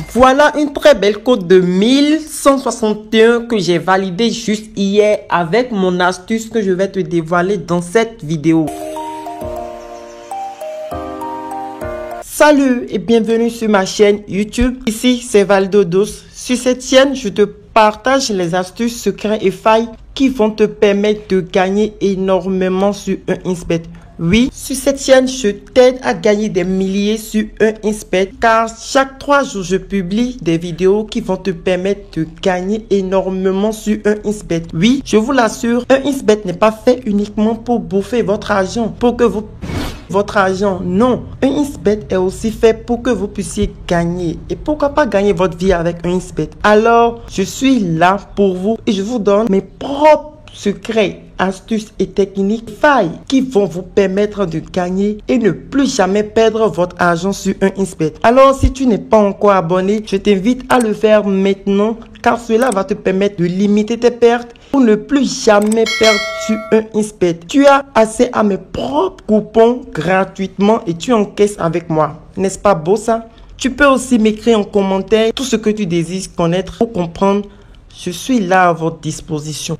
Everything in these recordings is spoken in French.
Voilà une très belle cote de 1161 que j'ai validée juste hier avec mon astuce que je vais te dévoiler dans cette vidéo. Salut et bienvenue sur ma chaîne YouTube. Ici c'est Valdodos. Sur cette chaîne, je te partage les astuces, secrets et failles qui vont te permettre de gagner énormément sur un Insbet. Oui, sur cette chaîne, je t'aide à gagner des milliers sur un Insbet car chaque 3 jours, je publie des vidéos qui vont te permettre de gagner énormément sur un Insbet. Oui, je vous l'assure, un Insbet n'est pas fait uniquement pour bouffer votre argent, votre argent. Non, un Insbet est aussi fait pour que vous puissiez gagner. Et pourquoi pas gagner votre vie avec un Insbet? Alors, je suis là pour vous et je vous donne mes propres secrets, astuces et techniques, failles qui vont vous permettre de gagner et ne plus jamais perdre votre argent sur un Insbet. Alors, si tu n'es pas encore abonné, je t'invite à le faire maintenant car cela va te permettre de limiter tes pertes pour ne plus jamais perdre sur un Insbet. Tu as accès à mes propres coupons gratuitement et tu encaisses avec moi. N'est-ce pas beau ça? Tu peux aussi m'écrire en commentaire tout ce que tu désires connaître pour comprendre. Je suis là à votre disposition.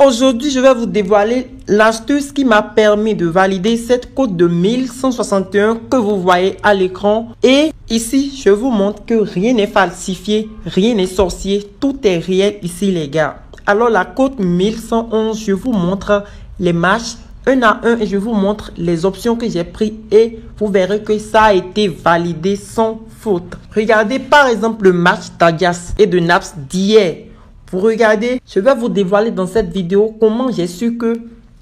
Aujourd'hui, je vais vous dévoiler l'astuce qui m'a permis de valider cette cote de 1161 que vous voyez à l'écran. Et ici, je vous montre que rien n'est falsifié, rien n'est sorcier, tout est réel ici les gars. Alors la cote 1111, je vous montre les matchs un à un et je vous montre les options que j'ai prises et vous verrez que ça a été validé sans faute. Regardez par exemple le match d'Adias et de Naps d'hier. Vous regardez, je vais vous dévoiler dans cette vidéo comment j'ai su que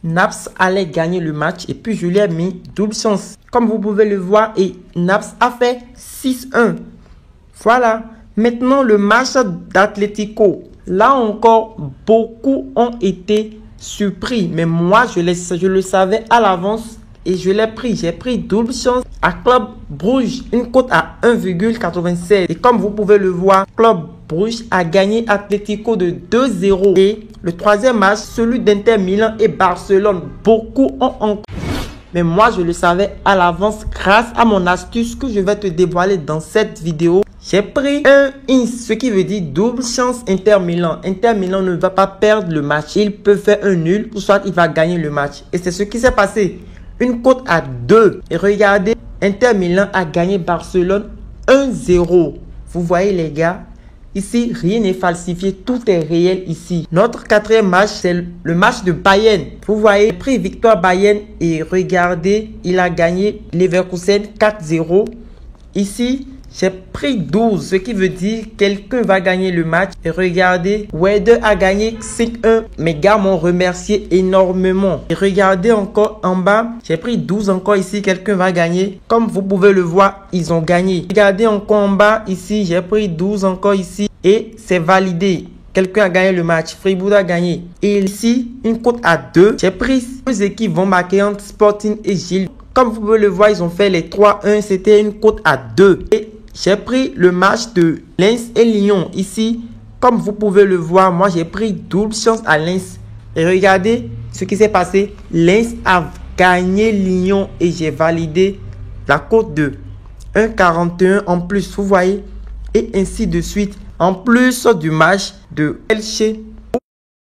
Naps allait gagner le match et puis je lui ai mis double chance. Comme vous pouvez le voir et Naps a fait 6-1. Voilà. Maintenant le match d'Atlético. Là encore, beaucoup ont été surpris. Mais moi, je le savais à l'avance et je l'ai pris. J'ai pris double chance à Club Brugge. Une cote à 1,96. Et comme vous pouvez le voir, Club Brugge a gagné Atlético de 2-0. Et le troisième match, celui d'Inter Milan et Barcelone. Beaucoup ont mais moi, je le savais à l'avance grâce à mon astuce que je vais te dévoiler dans cette vidéo. J'ai pris un ins, ce qui veut dire double chance Inter Milan. Inter Milan ne va pas perdre le match. Il peut faire un nul ou soit il va gagner le match. Et c'est ce qui s'est passé. Une cote à 2. Et regardez, Inter Milan a gagné Barcelone 1-0. Vous voyez les gars? Ici, rien n'est falsifié, tout est réel ici. Notre quatrième match, c'est le match de Bayern. Vous voyez, pris victoire Bayern et regardez, il a gagné Leverkusen 4-0. Ici, j'ai pris 12, ce qui veut dire quelqu'un va gagner le match. Et regardez, Werder a gagné 5-1. Mes gars m'ont remercié énormément. Et regardez encore en bas, j'ai pris 12 encore ici, quelqu'un va gagner. Comme vous pouvez le voir, ils ont gagné. Regardez encore en bas, ici, j'ai pris 12 encore ici. Et c'est validé. Quelqu'un a gagné le match. Fribourg a gagné. Et ici, une cote à 2. J'ai pris 2 équipes vont marquer entre Sporting et Gilles. Comme vous pouvez le voir, ils ont fait les 3-1. C'était une cote à 2. Et j'ai pris le match de Lens et Lyon. Ici, comme vous pouvez le voir, moi j'ai pris double chance à Lens. Et regardez ce qui s'est passé. Lens a gagné Lyon et j'ai validé la cote de 1,41 en plus. Vous voyez? Et ainsi de suite. En plus du match de Elche,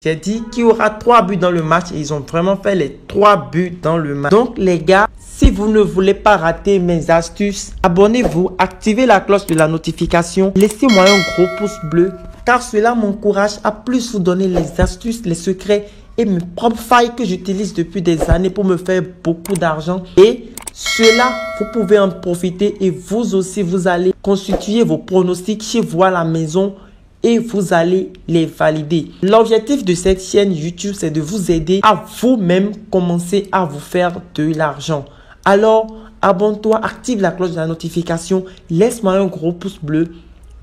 j'ai dit qu'il y aura 3 buts dans le match et ils ont vraiment fait les 3 buts dans le match. Donc les gars, si vous ne voulez pas rater mes astuces, abonnez-vous, activez la cloche de la notification, laissez-moi un gros pouce bleu car cela m'encourage à plus vous donner les astuces, les secrets et mes propres failles que j'utilise depuis des années pour me faire beaucoup d'argent. Et cela, vous pouvez en profiter et vous aussi, vous allez constituer vos pronostics chez vous à la maison et vous allez les valider. L'objectif de cette chaîne YouTube, c'est de vous aider à vous-même commencer à vous faire de l'argent. Alors, abonne-toi, active la cloche de la notification, laisse-moi un gros pouce bleu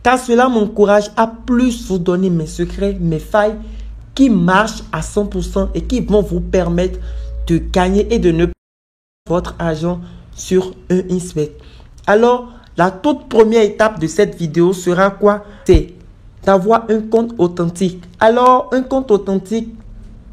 car cela m'encourage à plus vous donner mes secrets, mes failles qui marchent à 100% et qui vont vous permettre de gagner et de ne pas perdre votre argent sur un Insbet. Alors, la toute première étape de cette vidéo sera quoi? C'est d'avoir un compte authentique. Alors, un compte authentique,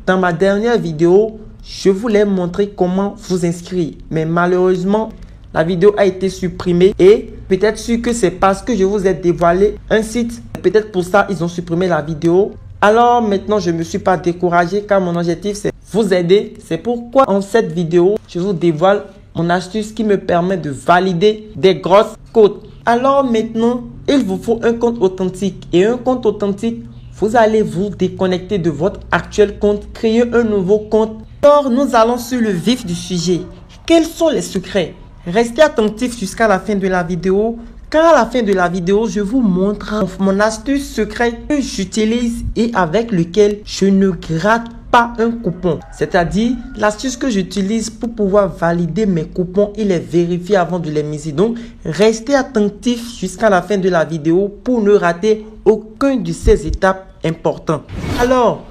dans ma dernière vidéo, je voulais montrer comment vous inscrire. Mais malheureusement, la vidéo a été supprimée et peut-être sûr que c'est parce que je vous ai dévoilé un site. Peut-être pour ça, ils ont supprimé la vidéo. Alors maintenant, je ne me suis pas découragé car mon objectif, c'est vous aider. C'est pourquoi en cette vidéo, je vous dévoile mon astuce qui me permet de valider des grosses codes. Alors maintenant, il vous faut un compte authentique. Et un compte authentique, vous allez vous déconnecter de votre actuel compte, créer un nouveau compte. Alors, nous allons sur le vif du sujet. Quels sont les secrets? Restez attentifs jusqu'à la fin de la vidéo. Car à la fin de la vidéo, je vous montre mon astuce secrète que j'utilise et avec lequel je ne gratte pas un coupon. C'est-à-dire l'astuce que j'utilise pour pouvoir valider mes coupons et les vérifier avant de les miser. Donc, restez attentifs jusqu'à la fin de la vidéo pour ne rater aucune de ces étapes importantes. Alors,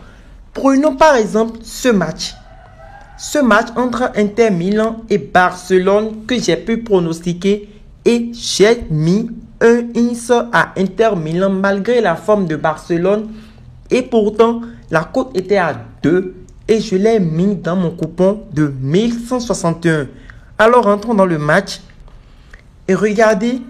prenons par exemple ce match. Ce match entre Inter Milan et Barcelone que j'ai pu pronostiquer et j'ai mis un ins à Inter Milan malgré la forme de Barcelone et pourtant la cote était à 2 et je l'ai mis dans mon coupon de 1161. Alors rentrons dans le match et regardez,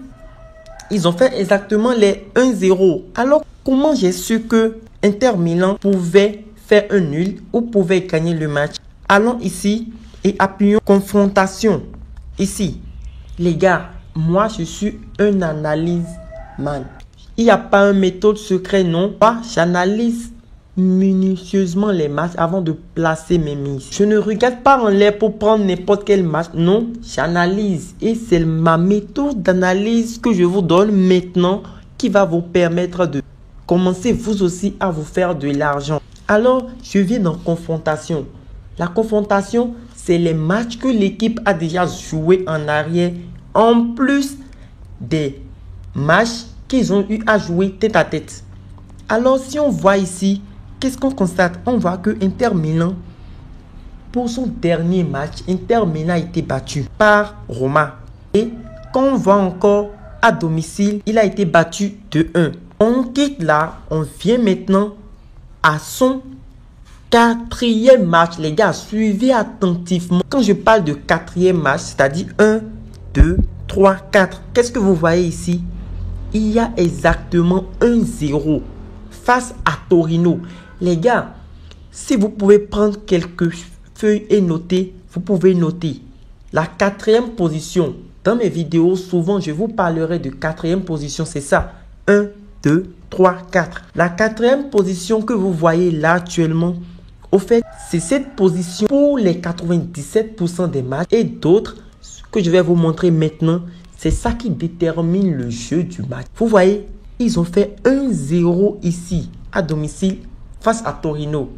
ils ont fait exactement les 1-0. Alors comment j'ai su que Inter Milan pouvait faire un nul ou pouvait gagner le match? Allons ici et appuyons confrontation. Ici, les gars, moi je suis un analyse man. Il n'y a pas une méthode secrète, non. Moi, j'analyse minutieusement les matchs avant de placer mes mises. Je ne regarde pas en l'air pour prendre n'importe quel match. Non, j'analyse. Et c'est ma méthode d'analyse que je vous donne maintenant qui va vous permettre de commencer vous aussi à vous faire de l'argent. Alors, je viens dans confrontation. La confrontation, c'est les matchs que l'équipe a déjà joué en arrière, en plus des matchs qu'ils ont eu à jouer tête à tête. Alors, si on voit ici, qu'est-ce qu'on constate? On voit que Inter Milan, pour son dernier match, Inter Milan a été battu par Roma. Et quand on voit encore à domicile, il a été battu de 1. On quitte là, on vient maintenant à son quatrième match. Les gars, suivez attentivement. Quand je parle de quatrième match, c'est-à-dire 1, 2, 3, 4. Qu'est-ce que vous voyez ici? Il y a exactement 1-0 face à Torino. Les gars, si vous pouvez prendre quelques feuilles et noter, vous pouvez noter la quatrième position. Dans mes vidéos, souvent, je vous parlerai de quatrième position. C'est ça. 1, 2, 3, 4. La quatrième position que vous voyez là actuellement, au fait, c'est cette position pour les 97% des matchs et d'autres que je vais vous montrer maintenant. C'est ça qui détermine le jeu du match. Vous voyez, ils ont fait 1-0 ici à domicile face à Torino.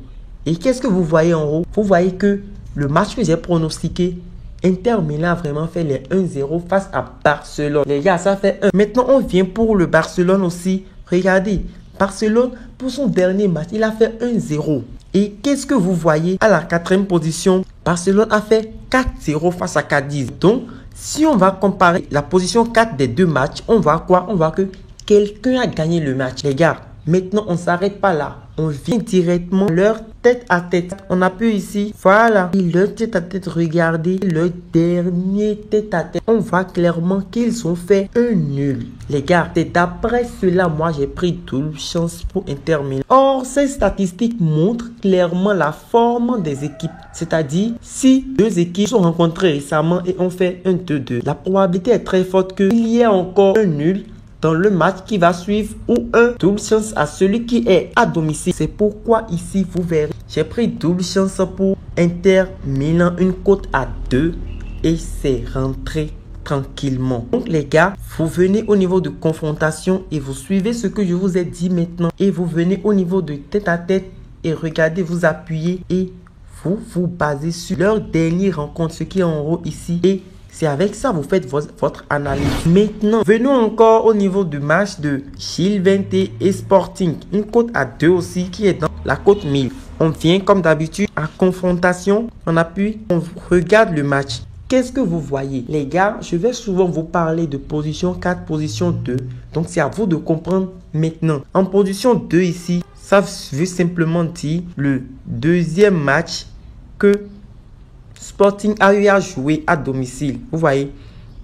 Et qu'est-ce que vous voyez en haut? Vous voyez que le match que j'ai pronostiqué, Inter Milan a vraiment fait les 1-0 face à Barcelone. Les gars, ça fait 1. Maintenant, on vient pour le Barcelone aussi. Regardez, Barcelone, pour son dernier match, il a fait 1-0. Et qu'est-ce que vous voyez à la quatrième position? Barcelone a fait 4-0 face à Cadiz. Donc, si on va comparer la position 4 des deux matchs, on voit quoi? On voit que quelqu'un a gagné le match. Les gars, maintenant, on ne s'arrête pas là. On vient directement leur tête à tête. On appuie ici. Voilà. Et leur tête à tête, regardez le dernier tête à tête. On voit clairement qu'ils ont fait un nul. Les gars, c'est d'après cela, moi, j'ai pris double chance pour Inter Milan. Or, ces statistiques montrent clairement la forme des équipes. C'est-à-dire, si deux équipes sont rencontrées récemment et ont fait un 2-2, la probabilité est très forte qu'il y ait encore un nul dans le match qui va suivre ou un double chance à celui qui est à domicile. C'est pourquoi ici, vous verrez, j'ai pris double chance pour Inter Milan, une cote à 2 et c'est rentré tranquillement. Donc les gars, vous venez au niveau de confrontation et vous suivez ce que je vous ai dit maintenant et vous venez au niveau de tête à tête et regardez, vous appuyez et vous vous basez sur leur dernière rencontre, ce qui est en haut ici, et c'est avec ça que vous faites votre analyse. Maintenant, venons encore au niveau du match de Gilvente et Sporting. Une cote à 2 aussi qui est dans la cote 1000. On vient comme d'habitude à confrontation. On appuie, on regarde le match. Qu'est-ce que vous voyez? Les gars, je vais souvent vous parler de position 4, position 2. Donc, c'est à vous de comprendre maintenant. En position 2 ici, ça veut simplement dire le deuxième match que Sporting a eu à jouer à domicile. Vous voyez,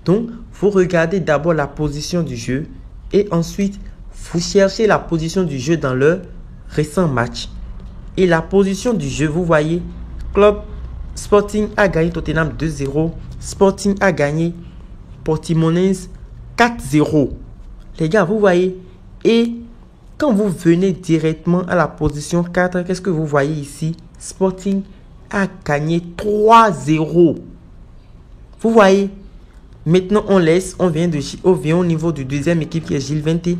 Donc, vous regardez d'abord la position du jeu et ensuite, vous cherchez la position du jeu dans le récent match. Et la position du jeu, vous voyez, Club Sporting a gagné Tottenham 2-0. Sporting a gagné Portimonense 4-0. Les gars, vous voyez. Et quand vous venez directement à la position 4, qu'est-ce que vous voyez ici? Sporting a gagné 3-0. Vous voyez. Maintenant, on laisse. On vient au niveau de deuxième équipe qui est Gilles Vinté.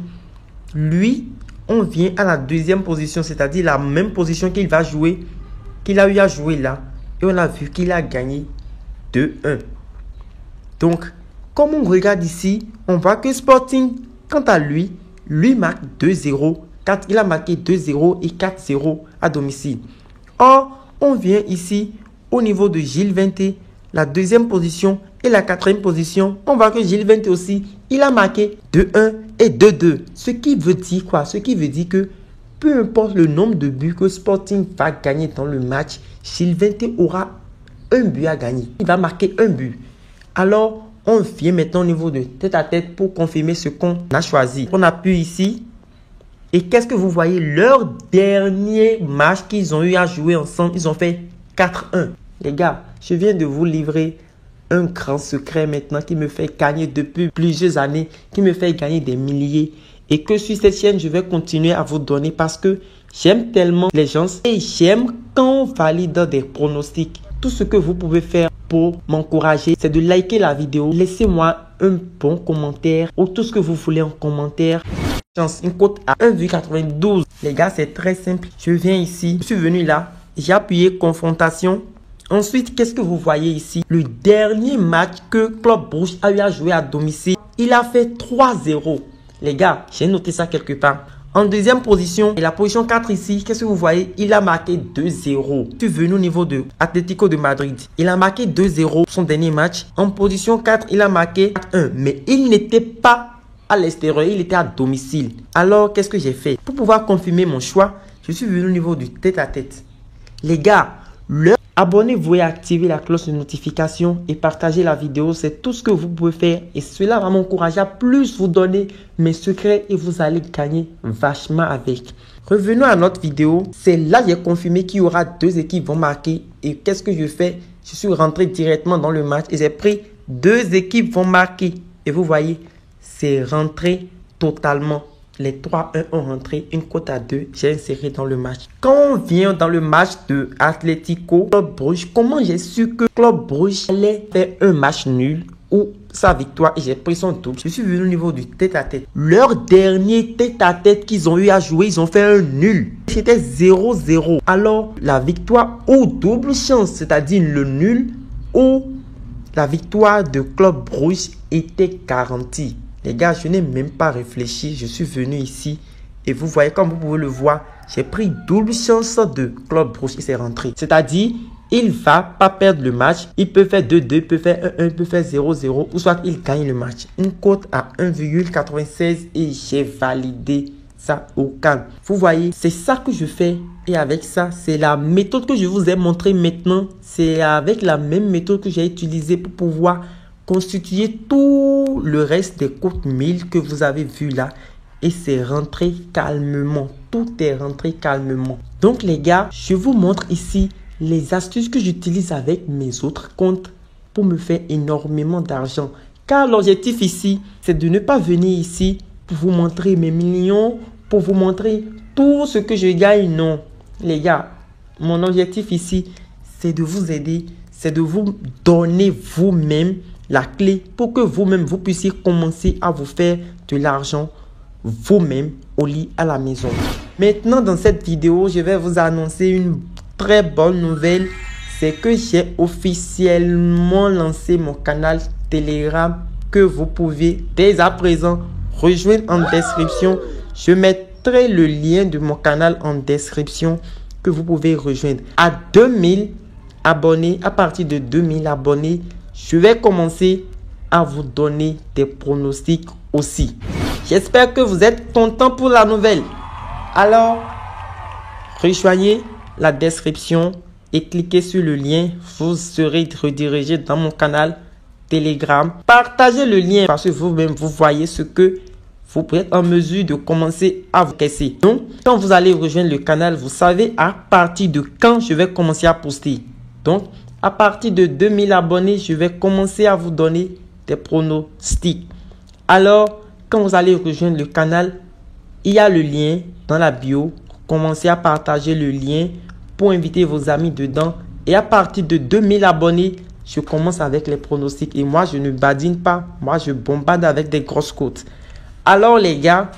Lui, on vient à la deuxième position, c'est-à-dire la même position qu'il va jouer, qu'il a eu à jouer là. Et on a vu qu'il a gagné 2-1. Donc, comme on regarde ici, on voit que Sporting, quant à lui marque 2-0. Il a marqué 2-0 et 4-0 à domicile. Or, on vient ici au niveau de Gilles Vinté, la deuxième position et la quatrième position. On voit que Gilles Vinté aussi, il a marqué 2-1 et 2-2. Ce qui veut dire quoi? Ce qui veut dire que peu importe le nombre de buts que Sporting va gagner dans le match, Gilles Vinté aura un but à gagner. Il va marquer un but. Alors, on vient maintenant au niveau de tête à tête pour confirmer ce qu'on a choisi. On appuie ici. Et qu'est-ce que vous voyez? Leur dernier match qu'ils ont eu à jouer ensemble, ils ont fait 4-1. Les gars, je viens de vous livrer un grand secret maintenant qui me fait gagner depuis plusieurs années, qui me fait gagner des milliers. Et que sur cette chaîne, je vais continuer à vous donner parce que j'aime tellement les gens et j'aime quand on valide des pronostics. Tout ce que vous pouvez faire pour m'encourager, c'est de liker la vidéo. Laissez-moi un bon commentaire ou tout ce que vous voulez en commentaire. Une cote à 1,92. Les gars, c'est très simple. Je viens ici, je suis venu là, j'ai appuyé confrontation. Ensuite, qu'est-ce que vous voyez ici? Le dernier match que Club Brugge a eu à jouer à domicile, il a fait 3-0. Les gars, j'ai noté ça quelque part. En deuxième position, et la position 4 ici, qu'est-ce que vous voyez? Il a marqué 2-0. Je suis venu au niveau de Atlético de Madrid. Il a marqué 2-0 son dernier match. En position 4, il a marqué 1. Mais il n'était pas à l'extérieur, il était à domicile. Alors, qu'est-ce que j'ai fait? Pour pouvoir confirmer mon choix, je suis venu au niveau du tête-à-tête. Les gars, abonnez-vous et activez la cloche de notification et partagez la vidéo. C'est tout ce que vous pouvez faire et cela va m'encourager à plus vous donner mes secrets et vous allez gagner vachement avec. Revenons à notre vidéo. C'est là que j'ai confirmé qu'il y aura deux équipes qui vont marquer. Et qu'est-ce que je fais? Je suis rentré directement dans le match et j'ai pris deux équipes vont marquer. Et vous voyez, c'est rentré totalement. Les 3-1 ont rentré, une cote à 2, j'ai inséré dans le match. Quand on vient dans le match de Atlético Club Brugge, comment j'ai su que Club Brugge allait faire un match nul ou sa victoire et j'ai pris son double? Je suis venu au niveau du tête-à-tête. Leur dernier tête-à-tête qu'ils ont eu à jouer, ils ont fait un nul. C'était 0-0. Alors, la victoire ou double chance, c'est-à-dire le nul ou la victoire de Club Brugge était garantie. Les gars, je n'ai même pas réfléchi. Je suis venu ici. Et vous voyez, comme vous pouvez le voir, j'ai pris double chance de Club Brugge. Il s'est rentré. C'est-à-dire, il ne va pas perdre le match. Il peut faire 2-2, il peut faire 1-1, il peut faire 0-0. Ou soit il gagne le match. Une cote à 1,96 et j'ai validé ça au calme. Vous voyez, c'est ça que je fais. Et avec ça, c'est la méthode que je vous ai montrée maintenant. C'est avec la même méthode que j'ai utilisée pour pouvoir constituer tout le reste des cotes 1000 que vous avez vu là. Et c'est rentré calmement. Tout est rentré calmement. Donc les gars, je vous montre ici les astuces que j'utilise avec mes autres comptes pour me faire énormément d'argent. Car l'objectif ici, c'est de ne pas venir ici pour vous montrer mes millions, pour vous montrer tout ce que je gagne. Non, les gars, mon objectif ici, c'est de vous aider, c'est de vous donner vous-même la clé pour que vous-même, vous puissiez commencer à vous faire de l'argent vous-même au lit à la maison. Maintenant, dans cette vidéo, je vais vous annoncer une très bonne nouvelle. C'est que j'ai officiellement lancé mon canal Telegram que vous pouvez dès à présent rejoindre en description. Je mettrai le lien de mon canal en description que vous pouvez rejoindre. À 2000 abonnés, à partir de 2000 abonnés, je vais commencer à vous donner des pronostics aussi. J'espère que vous êtes contents pour la nouvelle. Alors, rejoignez la description et cliquez sur le lien. Vous serez redirigé dans mon canal Telegram. Partagez le lien parce que vous-même, vous voyez ce que vous pouvez être en mesure de commencer à vous caisser. Donc, quand vous allez rejoindre le canal, vous savez à partir de quand je vais commencer à poster. Donc, à partir de 2000 abonnés, je vais commencer à vous donner des pronostics. Alors, quand vous allez rejoindre le canal, il y a le lien dans la bio. Commencez à partager le lien pour inviter vos amis dedans. Et à partir de 2000 abonnés, je commence avec les pronostics. Et moi, je ne badine pas. Moi, je bombarde avec des grosses cotes. Alors les gars,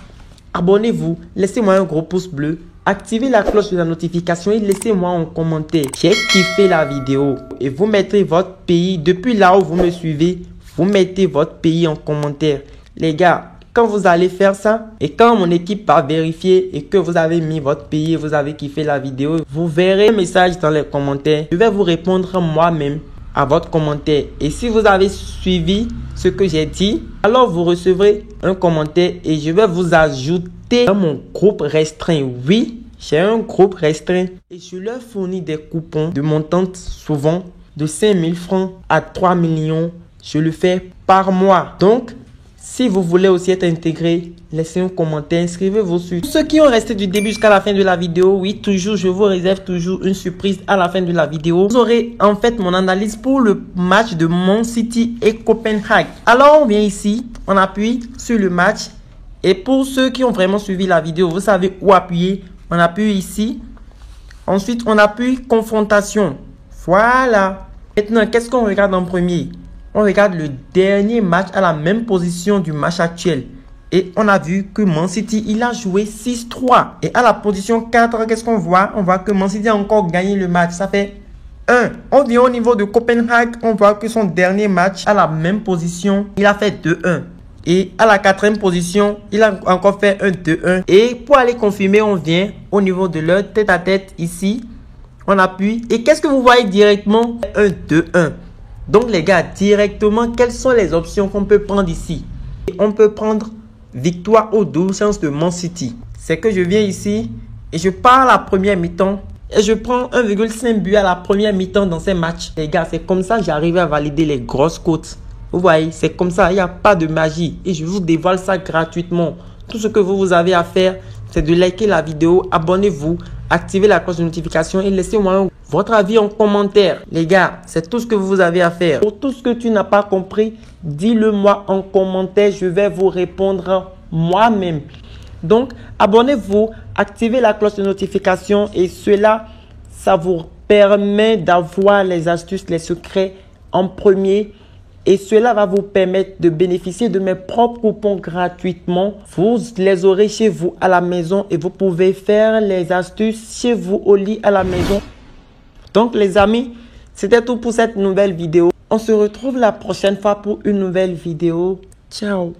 abonnez-vous, laissez-moi un gros pouce bleu, activez la cloche de la notification et laissez-moi un commentaire. J'ai kiffé la vidéo et vous mettrez votre pays, depuis là où vous me suivez, vous mettez votre pays en commentaire. Les gars, quand vous allez faire ça et quand mon équipe va vérifier et que vous avez mis votre pays et vous avez kiffé la vidéo, vous verrez un message dans les commentaires. Je vais vous répondre moi-même à votre commentaire. Et si vous avez suivi ce que j'ai dit, alors vous recevrez un commentaire et je vais vous ajouter dans mon groupe restreint. Oui, j'ai un groupe restreint et je leur fournis des coupons de montante souvent de 5000 francs à 3 millions. Je le fais par mois. Donc, si vous voulez aussi être intégré, laissez un commentaire, inscrivez-vous sur. Pour ceux qui ont resté du début jusqu'à la fin de la vidéo, oui, toujours, je vous réserve toujours une surprise à la fin de la vidéo. Vous aurez en fait mon analyse pour le match de Man City et Copenhague. Alors, on vient ici, on appuie sur le match. Et pour ceux qui ont vraiment suivi la vidéo, vous savez où appuyer. On appuie ici. Ensuite, on appuie confrontation. Voilà. Maintenant, qu'est-ce qu'on regarde en premier? On regarde le dernier match à la même position du match actuel. Et on a vu que Man City, il a joué 6-3. Et à la position 4, qu'est-ce qu'on voit? On voit que Man City a encore gagné le match. Ça fait 1. On vient au niveau de Copenhague. On voit que son dernier match à la même position, il a fait 2-1. Et à la 4e position, il a encore fait un 2-1. Et pour aller confirmer, on vient au niveau de leur tête-à-tête ici. On appuie. Et qu'est-ce que vous voyez directement? Un 2-1. Donc les gars, directement, quelles sont les options qu'on peut prendre ici? On peut prendre victoire aux 12 chances de Man City. C'est que je viens ici et je pars à la première mi-temps et je prends 1,5 but à la première mi-temps dans ces matchs. Les gars, c'est comme ça que j'arrive à valider les grosses cotes. Vous voyez, c'est comme ça, il n'y a pas de magie. Et je vous dévoile ça gratuitement. Tout ce que vous avez à faire, c'est de liker la vidéo, abonnez-vous, activez la cloche de notification et laissez-moi votre avis en commentaire. Les gars, c'est tout ce que vous avez à faire. Pour tout ce que tu n'as pas compris, dis-le moi en commentaire. Je vais vous répondre moi-même. Donc, abonnez-vous, activez la cloche de notification et cela, ça vous permet d'avoir les astuces, les secrets en premier. Et cela va vous permettre de bénéficier de mes propres coupons gratuitement. Vous les aurez chez vous à la maison et vous pouvez faire les astuces chez vous au lit à la maison. Donc les amis, c'était tout pour cette nouvelle vidéo. On se retrouve la prochaine fois pour une nouvelle vidéo. Ciao!